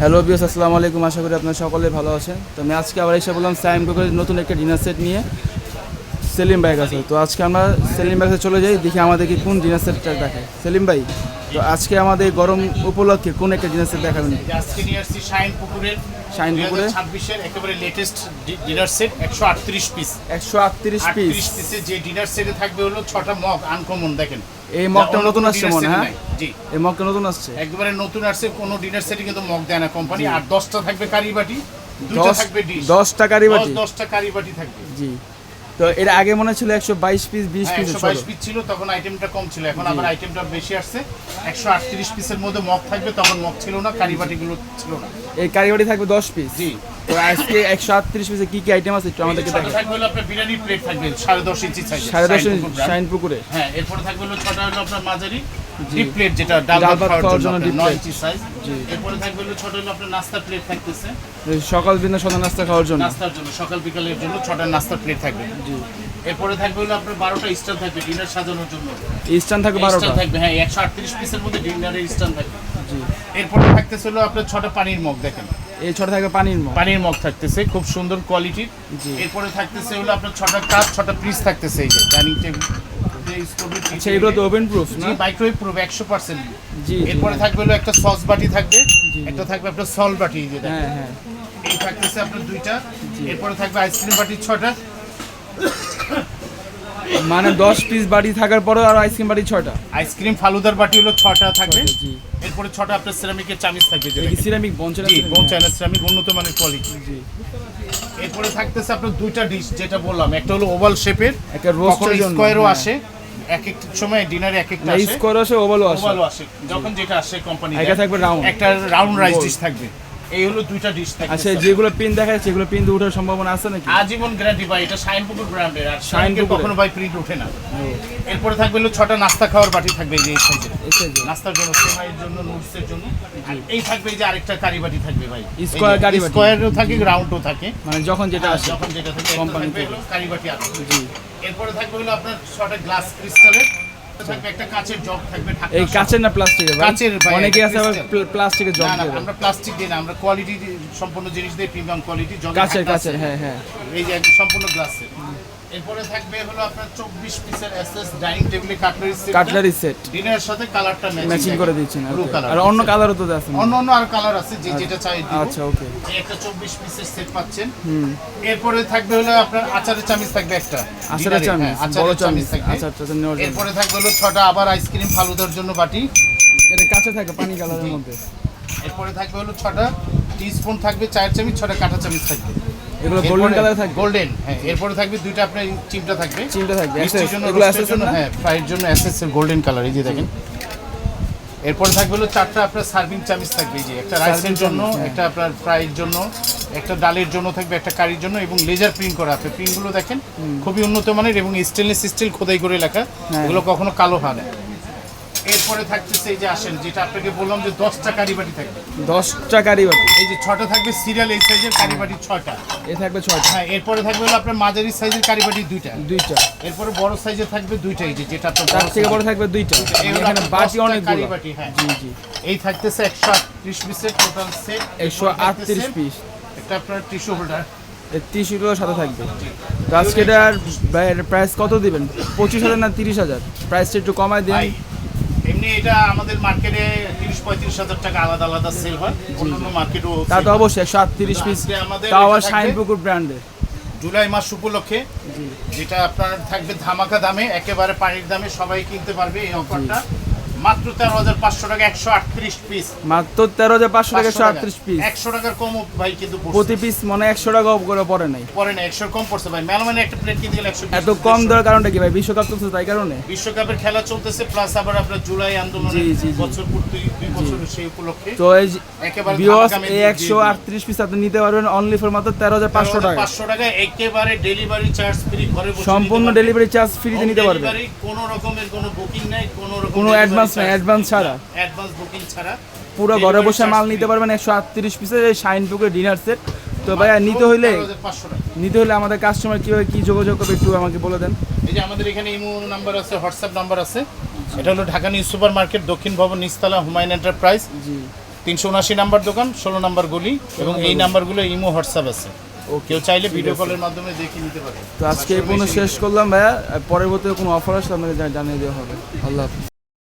Hello বিয়স, আসসালামু আলাইকুম। আশা করি আপনারা সকলে ভালো আছেন। তো আমি আজকে আবার এসে বললাম সাইম কুকের নতুন একটা ডিনার সেট নিয়ে। সেলিম ভাই কাছে, তো আজকে আমরা সেলিম ভাই কাছে চলে যাই, দেখি আমাদেরকে কোন ডিনার সেটটা দেখায়। সেলিম ভাই, তো আজকে আমাদের গরম উপলক্ষে কোন একটা ডিনার সেট দেখাবেন? আজকে নিয়ে আসছি শাইন পুকুরের 2026 এর একেবারে latest dinner set 138 piece. 138 piece পিসে যে ডিনার সেটে থাকবে হলো 6টা মগ আনকমন। দেখেন এই মগটা নতুন আসছে মনে হয়। জি, এই মগটা নতুন আসছে, একবারে নতুন আসছে। কোনো ডিনার সেটে কিন্তু মগ দেয় না কোম্পানি। আর 10টা থাকবে কারি বাটি, 2টা থাকবে ডিশ। 10টা কারি বাটি, 10টা কারি বাটি থাকবে। জি। তো এর আগে মনে ছিল 122 পিস 20 পিস 122 পিস ছিল, তখন আইটেমটা কম ছিল। এখন আবার আইটেমটা বেশি আসছে। 138 পিসের মধ্যে মগ থাকবে, তখন মগ ছিল না, কারি বাটিগুলো ছিল না। এই কারি বাটি থাকবে 10 পিস। জি। তো আজকে 138 পিসে কি কি আইটেম আছে একটু আমাদেরকে দেখান। থাকবে হলো আপনার বিরিয়ানি প্লেট থাকবে 10.5 ইঞ্চি সাইজ, 10.5 ইঞ্চি শাইন পুকুরে। হ্যাঁ, এরপরে থাকবে হলো 6টা হলো আপনার মাঝারি ডিপ প্লেট, যেটা ডাল ভাত খাওয়ার জন্য 9 ইঞ্চি সাইজ। এরপরে থাকবে হলো 6টা হলো আপনার নাস্তা প্লেট থাকতেছে, সকাল দিনে সন্ধ্যা নাস্তা খাওয়ার জন্য, নাস্তার জন্য সকাল বিকালের জন্য 6টা নাস্তা প্লেট থাকবে। জি। এরপরে থাকবে হলো আপনার 12টা স্ট্যান্ড থাকবে ডিনার সাজানোর জন্য। স্ট্যান্ড থাকবে 12টা থাকবে, হ্যাঁ 138 পিসের মধ্যে ডিনারের স্ট্যান্ড থাকবে। জি। এরপরে থাকতেছে হলো আপনার 6টা পানির মগ। দেখেন এই 6টা থাকবে পানির মগ থাকতেছে, খুব সুন্দর কোয়ালিটির। এরপরে থাকতেছে হলো আপনার 6টা কাপ, 6টা পিস থাকতেছে। এই যে ডাইনিং টেবিল, আচ্ছা এগুলো তো ওভেন প্রুফ না? Microwave proof 100%। জি। এরপরে থাকবে হলো একটা সস বাটি থাকবে, একটা থাকবে আপনার সল্ট বাটি, এই যে হ্যাঁ হ্যাঁ, এই থাকতেছে আপনার 2টা। এরপরে থাকবে আইসক্রিম বাটি 6টা, মানে 10 পিস বাটি থাকার পরে আর আইসক্রিম বাটি 6টা। আইসক্রিম ফালুদার বাটি হলো 6টা থাকবে। জি। এরপরে 6টা আপনার সিরামিকের চামচ থাকবে, এই সিরামিক বঞ্চনা, জি বোন চায়না সিরামিক, উন্নত মানের কোয়ালিটি। জি। এরপরে থাকতেছে আপনার 2টা ডিশ, যেটা বললাম, একটা হলো ওভাল শেপের, একটা রোস্টের জন্য স্কয়ারও আসে, এক এক সময় ডিনারে এক একটা আসে, স্কয়ার আসে, ওভালও আসে, যখন যেটা আসে কোম্পানি। এটা থাকবে রাউন্ড, একটা রাউন্ড রাইস ডিশ থাকবে। এই হলো 2টা ডিশ থাকবে। আচ্ছা যেগুলো পিন দেখা যাচ্ছে এগুলো পিন দিয়ে ওঠার সম্ভাবনা আছে নাকি? আজীবন গ্যারান্টি ভাই, এটা শাইন পুকুর ব্র্যান্ডের, আর শাইন কখনো ভাই প্রিন্ট ওঠে না। এরপরে থাকবে হলো 6টা নাস্তা খাওয়ার বাটি থাকবে, এই যে এই সাইজে নাস্তার জন্য, সেমাইয়ের জন্য, নুডলসের জন্য। আর এই থাকবে এই যে আরেকটা কারি বাটি থাকবে ভাই, স্কয়ার কারি বাটি, স্কয়ারও থাকে, রাউন্ডও থাকে, মানে যখন যেটা আসে, যখন যেটা থাকে কোম্পানি থেকে কারি বাটি আছে। জি। এরপরে থাকবে হলো আপনার 6টা গ্লাস ক্রিস্টালের থাকবে, একটা কাচের জগ থাকবে। এই কাচের না প্লাস্টিকের? কাচের ভাই, অনেকে আছে আবার প্লাস্টিকের জগ দেয়। আমরা প্লাস্টিক দিই না, আমরা কোয়ালিটি সম্পূর্ণ জিনিস দেই, প্রিমিয়াম কোয়ালিটি জগ। কাচের, হ্যাঁ হ্যাঁ, এই যে সম্পূর্ণ গ্লাসের। এরপরে থাকবে হলো আপনার 24 পিসের এসএস ডাইনিং টেবিলে কাটলারি সেট। ডিনারের সাথে কালারটা ম্যাচিং করে দিচ্ছেন। আর অন্য কালারও তো আছে, অন্য আর কালার আছে, যে যেটা চাই দিব। আচ্ছা ওকে, এই একটা 24 পিসের সেট পাচ্ছেন। এরপরে থাকবে হলো আপনার আচারের চামচ থাকবে, একটা আচারের চামচ, বড় চামচ থাকবে। আচ্ছা এরপরে থাকবে হলো 6টা আবার আইসক্রিম ফালুদার জন্য বাটি, এটা কাঁচা থাকে পানি কালারের মধ্যে। এরপরে থাকবে হলো 6টা টিস্পুন থাকবে, চায়ের চামচ, 6টা কাঁটা চামচ থাকবে। এগুলো গোল্ডেন কালার থাকবে, গোল্ডেন, হ্যাঁ। এরপরে থাকবে 2টা আপনার চিমটা থাকবে, এগুলো এসএস না? হ্যাঁ, ফ্রাইয়ের জন্য এসএস এর গোল্ডেন কালার, এই যে দেখেন। এরপরে থাকবে হলো 4টা আপনার সার্ভিং চামচ থাকবে, এই যে একটা রাইসের জন্য, একটা আপনার ফ্রাইয়ের জন্য, একটা ডালের জন্য থাকবে, একটা কারির জন্য, এবং লেজার প্রিন্ট করা আছে। প্রিন্টগুলো দেখেন খুবই উন্নত মানের, এবং স্টেনলেস স্টিল খোদাই করে লেখা, এগুলো কখনো কালো হয় না। এরপরে থাকতেছে এই যে আসেন, যেটা আপনাকে বললাম যে 10টা কারি বাটি থাকবে, 10টা কারি বাটি। এই যে 6টা থাকবে সিরিয়াল, এই সাইজের কারি বাটি 6টা, এই থাকবে 6টা। হ্যাঁ। এরপরে থাকবে হলো আপনার মাঝারি সাইজের কারি বাটি 2টা। এরপরে বড় সাইজের থাকবে 2টা, এই যে যেটা আপনার তার থেকে বড় থাকবে 2টা। এখানে বাটি অনেকগুলো কারি বাটি, হ্যাঁ। জি। এই থাকতেছে 138 পিসের টোটাল সেট, 138 পিস। একটা আপনার টিস্যু হোল্ডার, এই টিস্যুগুলো সাথে থাকবে। তো আজকে এটার প্রাইস কত দিবেন? 25,000 না 30,000? প্রাইসটা একটু কমায় দিন। এমনি এটা আমাদের মার্কেটে 30-35 হাজার টাকা আলাদা আলাদা সেল হয়, অন্যান্য মার্কেটও। তা তো অবশ্যই 138 পিস, তাও আবার শাইন পুকুর ব্র্যান্ডের। জুলাই মাস উপলক্ষে যেটা আপনার থাকবে ধামাকা দামে, একেবারে পানির দামে, সবাই কিনতে পারবে এই অফারটা। মাত্র 13,500 টাকা 138 পিস, মাত্র 13,500 টাকা 138 পিস। 100 টাকার কম ভাই, কিন্তু প্রতি পিস মানে 100 টাকা করে পড়ে নাই, পরে না 100 কম পড়ছে ভাই। মেলমানে একটা প্লেট কিনতে গেলে 100। এত কম দেওয়ার কারণটা কি ভাই? বিশ্বকাপ চলছে তাই কারণে? বিশ্বকাপের খেলা চলতেছে, প্লাস আবার আপনার জুলাই আন্দোলন বছর পূর্তি 2 বছর, সেই উপলক্ষে। তো এই একেবারে এই 138 পিস আপনি নিতে পারবেন অনলি ফর মাত্র 13,500 টাকা। 500 টাকা একেবারে ডেলিভারি চার্জ ফ্রি, ঘরে বসে সম্পূর্ণ ডেলিভারি চার্জ ফ্রিতে নিতে পারবেন। কোনো রকমের কোনো বুকিং নাই, কোনো অ্যাডভান্স নাই, অ্যাডভান্স ছাড়া, অ্যাডভান্স বুকিং ছাড়া পুরো ঘরে বসে মাল নিতে পারবেন 138 পিসের এই শাইন পুকুর ডিনার সেট। তো ভাইয়া নিতে হলে আমাদের কাস্টমার কিভাবে কি যোগাযোগ করবে একটু আমাকে বলে দেন। এই যে আমাদের এখানে ইমো নাম্বার আছে, হোয়াটসঅ্যাপ নাম্বার আছে। এটা হলো ঢাকা নিউ সুপার মার্কেট, দক্ষিণ ভবন, নিচতলা, হুমায়ুন এন্টারপ্রাইজ। জি। 379 নাম্বার দোকান, 16 নাম্বার গলি, এবং এই নাম্বারগুলো ইমো হোয়াটসঅ্যাপ আছে। ও কেউ চাইলে ভিডিও কলের মাধ্যমে দেখে নিতে পারে। তো আজকে এই পর্যন্ত শেষ করলাম ভাইয়া, পরবর্তীতে কোনো অফার আসলে আপনাকে জানিয়ে দেওয়া হবে। আল্লাহ হাফিজ।